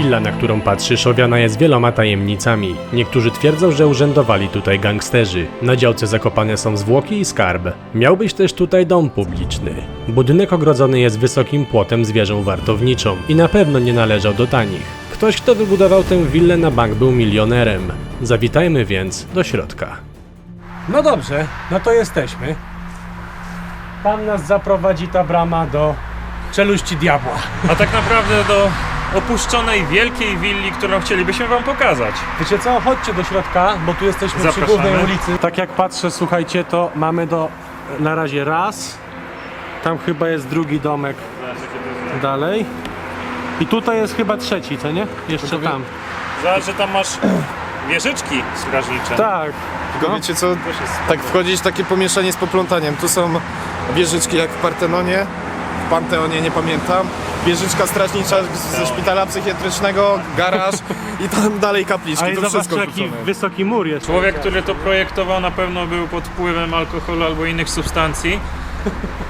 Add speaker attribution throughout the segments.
Speaker 1: Willa, na którą patrzysz, owiana jest wieloma tajemnicami. Niektórzy twierdzą, że urzędowali tutaj gangsterzy. Na działce zakopane są zwłoki i skarb. Miał być też tutaj dom publiczny. Budynek ogrodzony jest wysokim płotem z wieżą wartowniczą i na pewno nie należał do tanich. Ktoś, kto wybudował tę willę na bank, był milionerem. Zawitajmy więc do środka. No dobrze, no to jesteśmy. Tam nas zaprowadzi ta brama do czeluści diabła.
Speaker 2: A tak naprawdę do opuszczonej wielkiej willi, którą chcielibyśmy wam pokazać.
Speaker 1: Wiecie co? Chodźcie do środka, bo tu jesteśmy przy
Speaker 2: Zapraszamy.
Speaker 1: głównej ulicy. Tak jak patrzę, słuchajcie, to mamy na razie raz. Tam chyba jest drugi domek dalej. I tutaj jest chyba trzeci, co nie? Jeszcze tam.
Speaker 2: Zobacz, że tam masz wieżyczki strażnicze.
Speaker 1: Tak.
Speaker 3: Tylko wiecie co, tak wchodzić takie pomieszanie z poplątaniem. Tu są wieżyczki jak w Partenonie, w Panteonie nie pamiętam. Wieżyczka strażnicza ze szpitala psychiatrycznego, garaż i tam dalej kapliczki.
Speaker 1: A i
Speaker 3: To
Speaker 1: zobaczcie,
Speaker 3: wszystko
Speaker 1: jaki
Speaker 3: wrzucone.
Speaker 1: wysoki mur jest.
Speaker 2: Człowiek, który to projektował, na pewno był pod wpływem alkoholu albo innych substancji.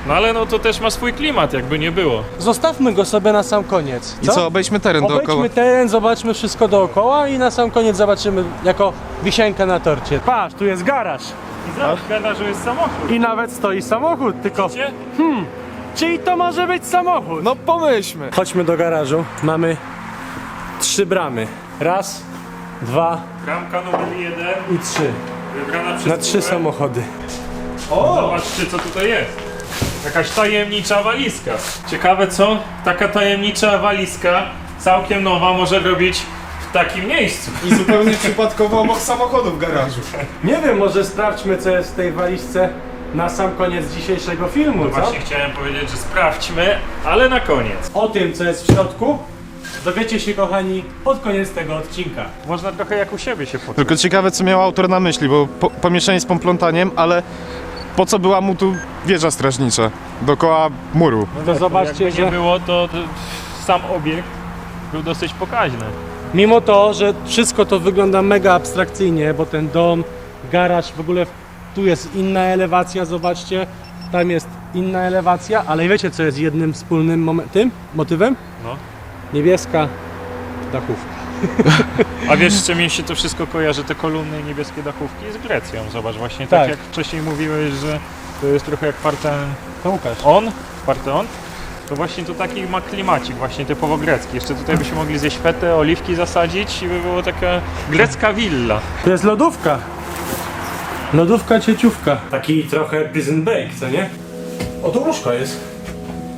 Speaker 2: No ale no to też ma swój klimat, jakby nie było.
Speaker 1: Zostawmy go sobie na sam koniec.
Speaker 3: I co, obejdźmy teren dookoła.
Speaker 1: Obejdźmy teren, zobaczmy wszystko dookoła i na sam koniec zobaczymy jako wisienkę na torcie. Patrz, tu jest garaż.
Speaker 2: I zobacz, w garażu jest samochód.
Speaker 1: I nawet stoi samochód, tylko...
Speaker 2: Widzicie?
Speaker 1: Czyli to może być samochód?
Speaker 3: No pomyślmy.
Speaker 1: Chodźmy do garażu. Mamy 3 bramy. Raz, 2
Speaker 2: Bramka numer 1,
Speaker 1: i 3.
Speaker 2: wybrana przez
Speaker 1: Na 3
Speaker 2: górę.
Speaker 1: samochody.
Speaker 2: Zobaczcie, co tutaj jest. Jakaś tajemnicza walizka. Ciekawe co taka tajemnicza walizka, całkiem nowa, może robić w takim miejscu.
Speaker 3: I zupełnie przypadkowo obok samochodu w garażu.
Speaker 1: Nie wiem, może sprawdźmy, co jest w tej walizce na sam koniec dzisiejszego filmu, co?
Speaker 2: Właśnie chciałem powiedzieć, że sprawdźmy, ale na koniec.
Speaker 1: O tym, co jest w środku, dowiecie się, kochani, pod koniec tego odcinka.
Speaker 2: Można trochę jak u siebie się poczuć.
Speaker 3: Tylko ciekawe co miał autor na myśli, bo pomieszanie z poplątaniem, ale po co była mu tu wieża strażnicza dookoła muru?
Speaker 1: To zobaczcie,
Speaker 2: Jakby nie
Speaker 1: że
Speaker 2: było, to sam obiekt był dosyć pokaźny.
Speaker 1: mimo to, że wszystko to wygląda mega abstrakcyjnie, bo ten dom, garaż, w ogóle tu jest inna elewacja, zobaczcie, tam jest inna elewacja, ale wiecie, co jest jednym wspólnym motywem?
Speaker 2: No.
Speaker 1: Niebieska dachówka.
Speaker 2: A wiesz, z czym mi się to wszystko kojarzy, te kolumny i niebieskie dachówki? Z Grecją. Zobacz, właśnie
Speaker 1: Tak.
Speaker 2: tak jak wcześniej mówiłeś, że to jest trochę jak Partenon.
Speaker 1: To Łukasz.
Speaker 2: Partenon? To właśnie to taki ma klimacik, właśnie typowo grecki. Jeszcze tutaj byśmy mogli zjeść fetę, oliwki zasadzić i by było taka grecka willa.
Speaker 1: To jest lodówka. Lodówka cieciówka. Taki trochę prison break, co nie? O, tu łóżko jest.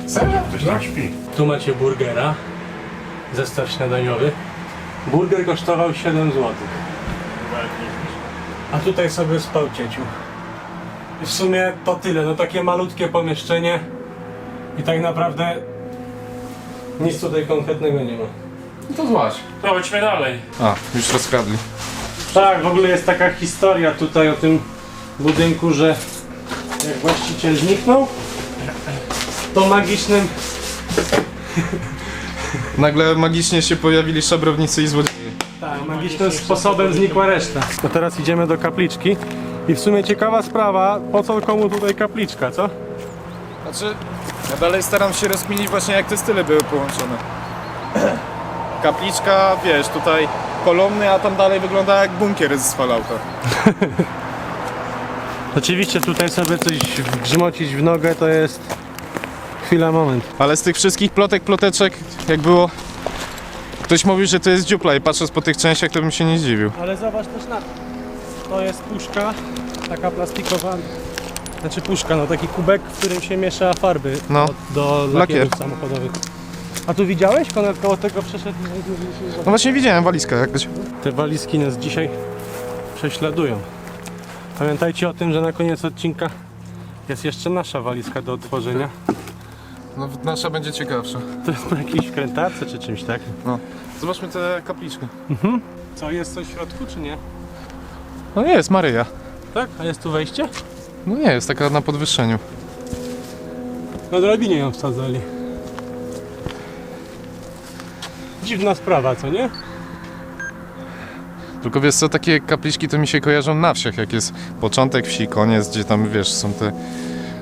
Speaker 3: Serio?
Speaker 2: Ktoś tam śpi.
Speaker 1: Tu macie burgera. Zestaw śniadaniowy. Burger kosztował 7 zł. A tutaj sobie spał cieciu. I w sumie to tyle. No takie malutkie pomieszczenie. I tak naprawdę nic tutaj konkretnego nie ma.
Speaker 3: No to złaś.
Speaker 2: To chodźmy dalej.
Speaker 3: A, już rozkradli.
Speaker 1: Tak, w ogóle jest taka historia tutaj o tym budynku, że jak właściciel zniknął, to magicznym...
Speaker 3: Nagle magicznie się pojawili szabrownicy i złodzieje.
Speaker 1: Tak, magicznym sposobem znikła reszta. No teraz idziemy do kapliczki i w sumie ciekawa sprawa, po co komu tutaj kapliczka, co?
Speaker 3: Znaczy, ja dalej staram się rozkminić właśnie jak te style były połączone. Kapliczka, wiesz, tutaj kolumny, a tam dalej wygląda jak bunkier z Fallouta.
Speaker 1: Oczywiście tutaj sobie coś wgrzmocić w nogę to jest chwila, moment.
Speaker 3: Ale z tych wszystkich ploteczek, jak było... Ktoś mówił, że to jest dziupla i patrząc po tych częściach, to bym się nie zdziwił.
Speaker 1: Ale zobacz też na to. To jest puszka, taka plastikowa, znaczy puszka, no taki kubek, w którym się miesza farby
Speaker 3: No,
Speaker 1: do lakierów
Speaker 3: lakier.
Speaker 1: samochodowych. A tu widziałeś? Koło tego przeszedł.
Speaker 3: No właśnie widziałem walizkę jakoś.
Speaker 1: Te walizki nas dzisiaj prześladują. Pamiętajcie o tym, że na koniec odcinka jest jeszcze nasza walizka do otworzenia.
Speaker 3: No nasza będzie ciekawsza.
Speaker 1: To jest na jakiejś krętarce czy czymś, tak?
Speaker 3: No. Zobaczmy tę kapliczkę.
Speaker 1: Co, jest coś w środku czy nie?
Speaker 3: No nie jest Maryja.
Speaker 1: Tak? A jest tu wejście?
Speaker 3: No nie, jest taka na podwyższeniu.
Speaker 1: Na drabinie ją wsadzali. Dziwna sprawa, co nie?
Speaker 3: Tylko wiesz co, takie kapliczki to mi się kojarzą na wsiach, jak jest początek wsi, koniec, gdzie tam wiesz, są te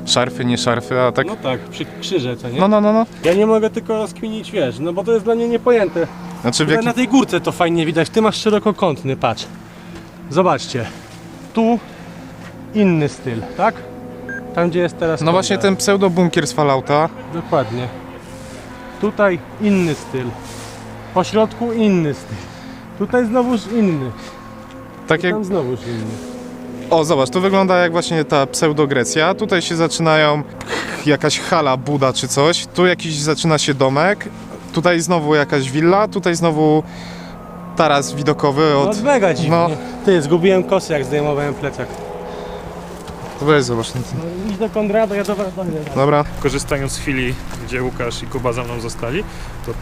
Speaker 3: szarfy, nie szarfy, a tak...
Speaker 1: No tak, przy krzyże, co nie?
Speaker 3: No.
Speaker 1: Ja nie mogę tylko rozkminić, wiesz, no bo to jest dla mnie niepojęte.
Speaker 3: Znaczy w
Speaker 1: Tutaj
Speaker 3: jakim...
Speaker 1: na tej górce to fajnie widać, ty masz szerokokątny, patrz. Zobaczcie, tu inny styl, tak? Tam gdzie jest teraz
Speaker 3: No właśnie
Speaker 1: konwent.
Speaker 3: ten pseudo-bunkier z Fallouta.
Speaker 1: Dokładnie. Tutaj inny styl. Po środku inny styl. Tutaj znowuż inny.
Speaker 3: Tak jak...
Speaker 1: Tam znowuż inny.
Speaker 3: O, zobacz, to wygląda jak właśnie ta pseudo-Grecja. Tutaj się zaczynają jakaś hala, Buda czy coś. Tu jakiś zaczyna się domek. Tutaj znowu jakaś willa. Tutaj znowu taras widokowy
Speaker 1: No
Speaker 3: od...
Speaker 1: mega dziwnie.
Speaker 3: No.
Speaker 1: Ty, zgubiłem kosę jak zdejmowałem plecak.
Speaker 3: Weź zobacz.
Speaker 1: No, idź do Konrada, ja do was dojdę.
Speaker 3: Dobra.
Speaker 2: Korzystając z chwili, gdzie Łukasz i Kuba za mną zostali,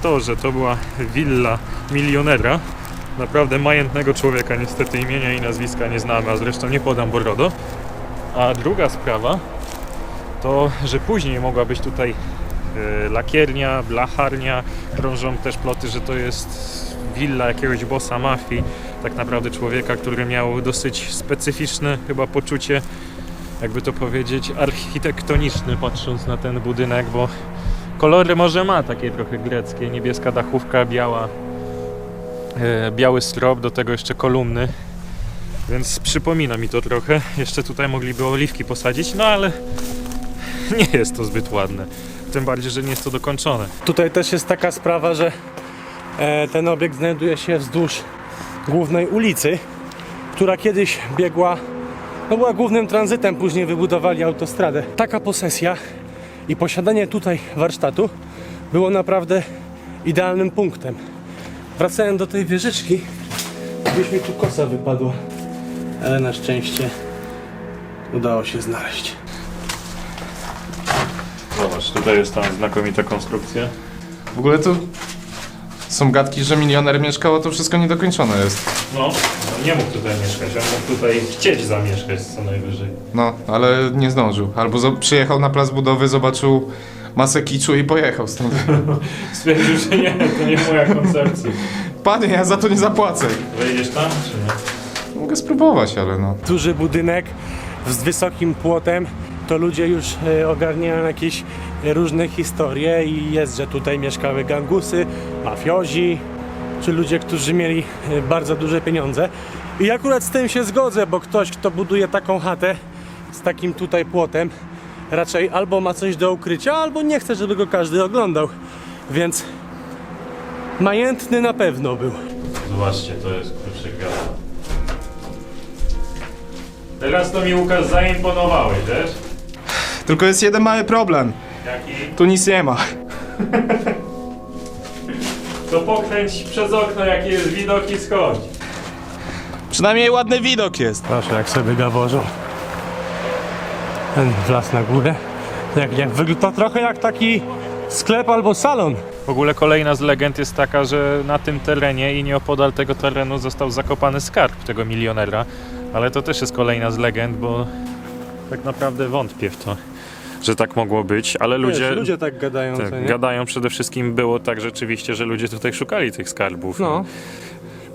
Speaker 2: to, że to była willa milionera, naprawdę majętnego człowieka, niestety imienia i nazwiska nie znamy, a zresztą nie podam, bo RODO. A druga sprawa, to, że później mogła być tutaj lakiernia, blacharnia, krążą też ploty, że to jest willa jakiegoś bossa mafii, tak naprawdę człowieka, który miał dosyć specyficzne chyba poczucie, jakby to powiedzieć, architektoniczne, patrząc na ten budynek, bo kolory może ma takie trochę greckie, niebieska dachówka, biały strop, do tego jeszcze kolumny, więc przypomina mi to trochę. Jeszcze tutaj mogliby oliwki posadzić, no ale nie jest to zbyt ładne, tym bardziej, że nie jest to dokończone.
Speaker 1: Tutaj też jest taka sprawa, że ten obiekt znajduje się wzdłuż głównej ulicy, która kiedyś biegła, no była głównym tranzytem, później wybudowali autostradę. Taka posesja i posiadanie tutaj warsztatu było naprawdę idealnym punktem. Wracałem do tej wieżyczki, gdzieś mi tu kosa wypadła, ale na szczęście udało się znaleźć.
Speaker 2: Zobacz, tutaj jest ta znakomita konstrukcja.
Speaker 3: W ogóle to są gadki, że milioner mieszkał, a to wszystko niedokończone jest.
Speaker 2: No, on nie mógł tutaj mieszkać, on mógł tutaj chcieć zamieszkać co najwyżej.
Speaker 3: No, ale nie zdążył. Albo przyjechał na plac budowy, zobaczył masę kiczu i pojechał stąd.
Speaker 2: Stwierdził, że nie, to nie moja koncepcja.
Speaker 3: Panie, ja za to nie zapłacę.
Speaker 2: Wejdziesz tam, czy nie?
Speaker 3: Mogę spróbować, ale no.
Speaker 1: Duży budynek z wysokim płotem, to ludzie już ogarniają jakieś różne historie i jest, że tutaj mieszkały gangusy, mafiozi, czy ludzie, którzy mieli bardzo duże pieniądze. I akurat z tym się zgodzę, bo ktoś, kto buduje taką chatę z takim tutaj płotem, raczej albo ma coś do ukrycia, albo nie chce, żeby go każdy oglądał. Więc majętny na pewno był.
Speaker 2: Zobaczcie, to jest kurczę gwiazda. Teraz to mi, Łukasz, zaimponowałeś, wiesz?
Speaker 3: Tylko jest jeden mały problem.
Speaker 2: Jaki?
Speaker 3: Tu nic nie ma.
Speaker 2: To pokręć przez okno, jaki jest widok i schodź.
Speaker 3: Przynajmniej ładny widok jest.
Speaker 1: Proszę, jak sobie gaworzą. Ten wlazł na górę. To trochę jak taki sklep albo salon.
Speaker 2: W ogóle kolejna z legend jest taka, że na tym terenie i nieopodal tego terenu został zakopany skarb tego milionera. Ale to też jest kolejna z legend, bo tak naprawdę wątpię w to, że tak mogło być, ale
Speaker 1: Ludzie tak gadają,
Speaker 2: tak,
Speaker 1: co nie?
Speaker 2: gadają. Przede wszystkim było tak rzeczywiście, że ludzie tutaj szukali tych skarbów.
Speaker 1: No.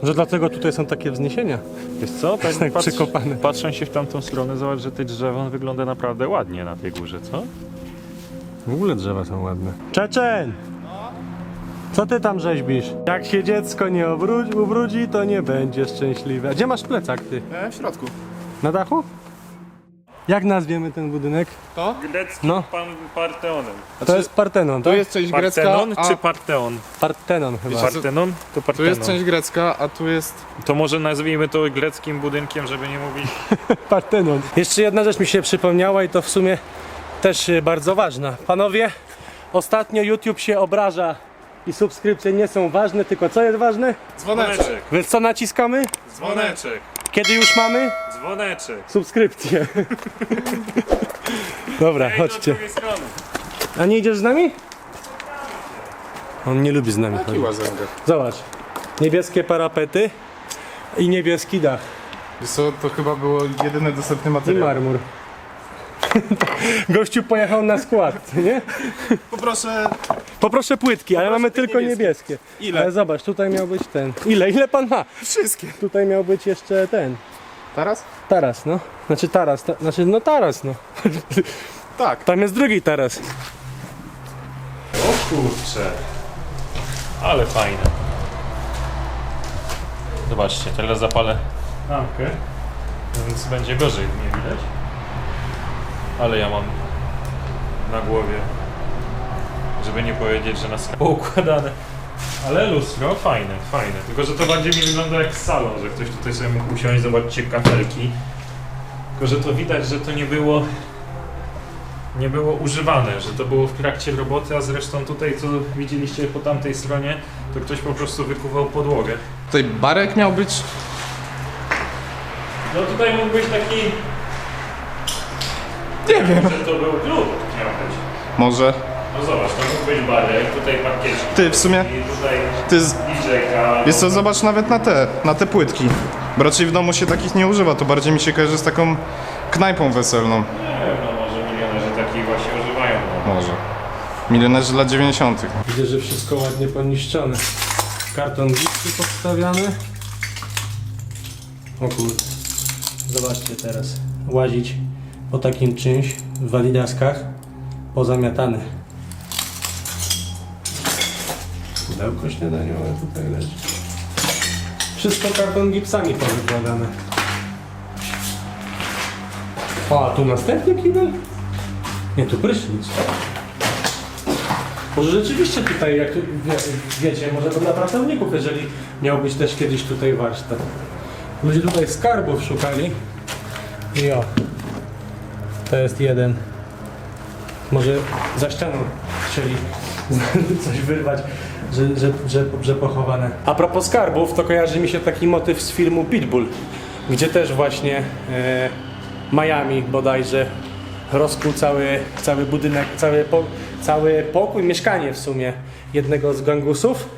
Speaker 1: Że dlatego tutaj są takie wzniesienia.
Speaker 2: Wiesz co?
Speaker 1: Tak przykopane.
Speaker 2: Patrzę się w tamtą stronę, zobacz, że te drzewo wygląda naprawdę ładnie na tej górze, co?
Speaker 1: W ogóle drzewa są ładne. Czeczen! Co ty tam rzeźbisz? Jak się dziecko nie ubrudzi, to nie będzie szczęśliwe. A gdzie masz plecak, ty?
Speaker 3: W środku.
Speaker 1: Na dachu? Jak nazwiemy ten budynek?
Speaker 3: To?
Speaker 2: Greckim
Speaker 1: No.
Speaker 2: Parteonem.
Speaker 1: To jest Partenon,
Speaker 3: Tu
Speaker 1: tak?
Speaker 3: jest część grecka,
Speaker 2: Partenon
Speaker 3: a
Speaker 2: czy Parteon?
Speaker 1: Partenon chyba.
Speaker 2: Partenon? To
Speaker 3: tu
Speaker 2: Partenon.
Speaker 3: jest część grecka, a tu jest...
Speaker 2: To może nazwijmy to greckim budynkiem, żeby nie mówić...
Speaker 1: Partenon. Jeszcze jedna rzecz mi się przypomniała i to w sumie też bardzo ważna. Panowie, ostatnio YouTube się obraża i subskrypcje nie są ważne, tylko co jest ważne?
Speaker 2: Dzwoneczek.
Speaker 1: Więc co naciskamy?
Speaker 2: Dzwoneczek.
Speaker 1: Kiedy już mamy?
Speaker 2: Dzwoneczek.
Speaker 1: Subskrypcje. Dobra, chodźcie. A nie idziesz z nami? On nie lubi z nami chodzić.
Speaker 3: Łazęga.
Speaker 1: Zobacz. Niebieskie parapety i niebieski dach.
Speaker 3: Wiesz co, to chyba było jedyny dostępny
Speaker 1: I
Speaker 3: materiał.
Speaker 1: marmur. Gościu pojechał na skład, nie?
Speaker 3: Poproszę...
Speaker 1: Poproszę płytki, ale mamy tylko niebieskie.
Speaker 3: Ile?
Speaker 1: Ale zobacz, tutaj miał być ten. Ile pan ma?
Speaker 3: Wszystkie.
Speaker 1: Tutaj miał być jeszcze ten.
Speaker 3: Taras?
Speaker 1: Taras, no. Znaczy taras, no taras, no.
Speaker 3: Tak.
Speaker 1: Tam jest drugi taras.
Speaker 2: O kurcze. Ale fajne. Zobaczcie, teraz zapalę lampkę, więc będzie gorzej, nie widać. Ale ja mam na głowie, żeby nie powiedzieć, że nas poukładane. Ale lustro fajne, fajne. Tylko, że to bardziej mi wygląda jak salon, że ktoś tutaj sobie mógł usiąść, zobaczcie kafelki. Tylko, że to widać, że to nie było używane, że to było w trakcie roboty, a zresztą tutaj, co widzieliście po tamtej stronie, to ktoś po prostu wykuwał podłogę.
Speaker 3: Tutaj barek miał być.
Speaker 2: No tutaj mógł być taki...
Speaker 3: Nie wiem.
Speaker 2: Że to był klub, miał być.
Speaker 3: Może.
Speaker 2: No zobacz, to mógł być barek, tutaj parkiecik.
Speaker 3: Ty, w sumie.
Speaker 2: I tutaj
Speaker 3: Ty
Speaker 2: DJ-ka.
Speaker 3: Wiesz co, zobacz nawet na te płytki. Bo raczej w domu się takich nie używa, to bardziej mi się kojarzy z taką knajpą weselną.
Speaker 2: Nie wiem, no może milionerzy takich właśnie używają. No.
Speaker 3: Może. Milionerzy lat 90.
Speaker 1: Widzę, że wszystko ładnie poniszczone. Karton gipsy podstawiany. O kurde. Zobaczcie teraz. Łazić po takim czymś w walidaskach pozamiatany. Pudełko śniadaniowe tutaj leży. Wszystko karton gipsami powykładane. O, a tu następny kibel? Nie, tu prysznic. Może rzeczywiście tutaj, jak tu, wiecie, może to dla pracowników, jeżeli miał być też kiedyś tutaj warsztat. Ludzie tutaj skarbów szukali. I o, to jest jeden. Może za ścianą chcieli coś wyrwać, że pochowane. A propos skarbów, to kojarzy mi się taki motyw z filmu Pitbull, gdzie też właśnie Miami bodajże rozkuł cały budynek, cały pokój, mieszkanie w sumie jednego z gangusów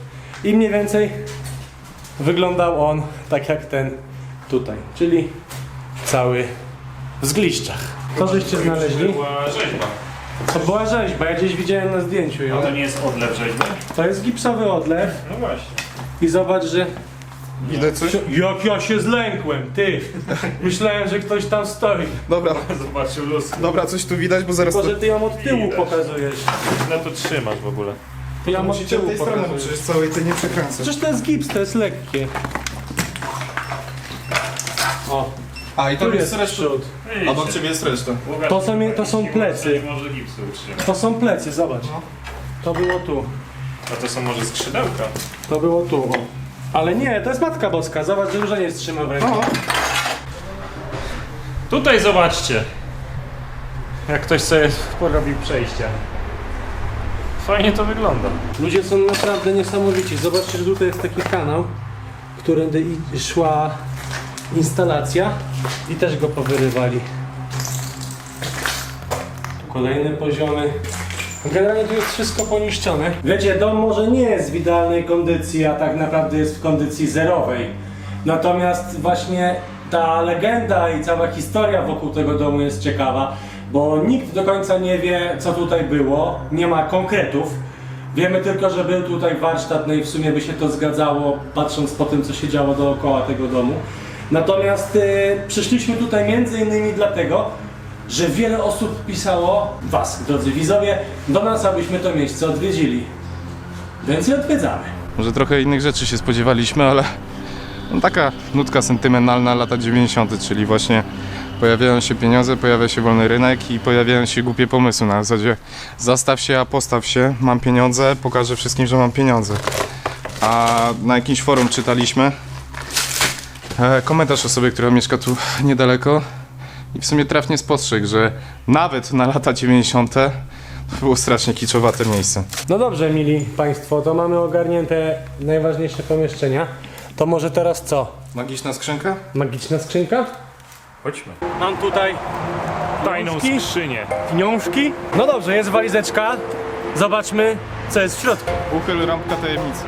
Speaker 1: i mniej więcej wyglądał on tak jak ten tutaj, czyli cały w zgliszczach. Co żeście znaleźli?
Speaker 2: To była rzeźba.
Speaker 1: To była rzeźba, ja gdzieś widziałem na zdjęciu ją.
Speaker 2: A to nie jest odlew rzeźby?
Speaker 1: To jest gipsowy odlew
Speaker 2: No właśnie.
Speaker 1: i zobacz, że...
Speaker 3: Widać coś?
Speaker 1: Jak ja się zlękłem, ty! Myślałem, że ktoś tam stoi.
Speaker 3: Dobra,
Speaker 2: Zobaczył lustro.
Speaker 3: dobra, coś tu widać, bo zaraz...
Speaker 1: Tylko, że ty ją od tyłu
Speaker 2: Widać.
Speaker 1: pokazujesz.
Speaker 2: Źle to trzymasz w ogóle.
Speaker 1: Ty ją od
Speaker 3: Musicie
Speaker 1: tyłu
Speaker 3: od tej strony, bo
Speaker 1: pokazujesz.
Speaker 3: przecież całej tej nie przekręcę.
Speaker 1: Przecież to jest gips, to jest lekkie. O,
Speaker 3: A i
Speaker 1: tu
Speaker 3: tam
Speaker 1: jest
Speaker 3: jest reszta.
Speaker 1: przód.
Speaker 3: Obok ciebie jest reszta.
Speaker 1: To są plecy.
Speaker 2: Może gipsu utrzyma.
Speaker 1: To są plecy, zobacz. To było tu.
Speaker 2: A to są może skrzydełka.
Speaker 1: To było tu. O. Ale nie, to jest Matka Boska. Zobacz, że już nie trzyma w ręku.
Speaker 2: Tutaj zobaczcie. Jak ktoś sobie porobił przejścia. Fajnie to wygląda.
Speaker 1: Ludzie są naprawdę niesamowici. Zobaczcie, że tutaj jest taki kanał, którędy szła instalacja i też go powyrywali. Tu kolejne poziomy. Generalnie tu jest wszystko poniszczone. Wiecie, dom może nie jest w idealnej kondycji, a tak naprawdę jest w kondycji zerowej. Natomiast właśnie ta legenda i cała historia wokół tego domu jest ciekawa, bo nikt do końca nie wie, co tutaj było, nie ma konkretów. Wiemy tylko, że był tutaj warsztat, no i w sumie by się to zgadzało, patrząc po tym, co się działo dookoła tego domu. Natomiast przyszliśmy tutaj między innymi dlatego, że wiele osób pisało, was, drodzy widzowie, do nas, abyśmy to miejsce odwiedzili. Więc je odwiedzamy.
Speaker 3: Może trochę innych rzeczy się spodziewaliśmy, ale no, taka nutka sentymentalna lata 90., czyli właśnie pojawiają się pieniądze, pojawia się wolny rynek i pojawiają się głupie pomysły na zasadzie zastaw się, a postaw się, mam pieniądze, pokażę wszystkim, że mam pieniądze. A na jakimś forum czytaliśmy komentarz osoby, która mieszka tu niedaleko i w sumie trafnie spostrzegł, że nawet na lata 90. to było strasznie kiczowate miejsce.
Speaker 1: No dobrze, mili Państwo, to mamy ogarnięte najważniejsze pomieszczenia. To może teraz co?
Speaker 3: Magiczna skrzynka?
Speaker 1: Magiczna skrzynka?
Speaker 2: Chodźmy.
Speaker 1: Mam tutaj
Speaker 2: Tajną
Speaker 1: pieniążki.
Speaker 2: skrzynię.
Speaker 1: Pieniążki. No dobrze, jest walizeczka. Zobaczmy, co jest w środku.
Speaker 3: Uchyl rąbka tajemnicy.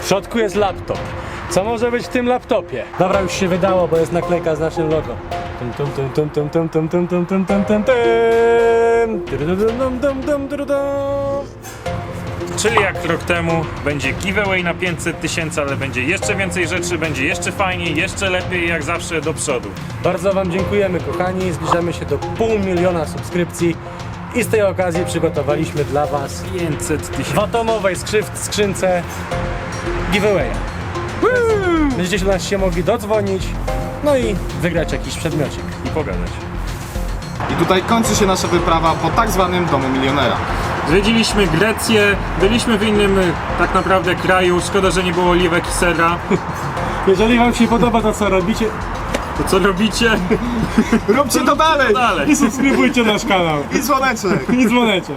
Speaker 1: W środku jest laptop. Co może być w tym laptopie? Dobra, już się wydało, bo jest naklejka z naszym logo.
Speaker 2: Czyli jak rok temu będzie giveaway na 500 000, ale będzie jeszcze więcej rzeczy, będzie jeszcze fajniej, jeszcze lepiej, jak zawsze do przodu.
Speaker 1: Bardzo Wam dziękujemy, kochani. Zbliżamy się do 500 000 subskrypcji I z tej okazji przygotowaliśmy dla Was
Speaker 2: 500
Speaker 1: w
Speaker 2: tysięcy.
Speaker 1: atomowej skrzynce giveawaya. Będziecie do nas się mogli dodzwonić, no i wygrać jakiś przedmiocik.
Speaker 2: I pogadać.
Speaker 3: I tutaj kończy się nasza wyprawa po tak zwanym domu milionera.
Speaker 2: Zwiedziliśmy Grecję, byliśmy w innym tak naprawdę kraju, szkoda, że nie było oliwek i sera.
Speaker 1: Jeżeli Wam się podoba to, co robicie,
Speaker 2: To co robicie?
Speaker 3: Róbcie to dalej!
Speaker 2: Dalej.
Speaker 1: subskrybujcie nasz kanał
Speaker 3: I dzwoneczek!
Speaker 1: i dzwoneczek.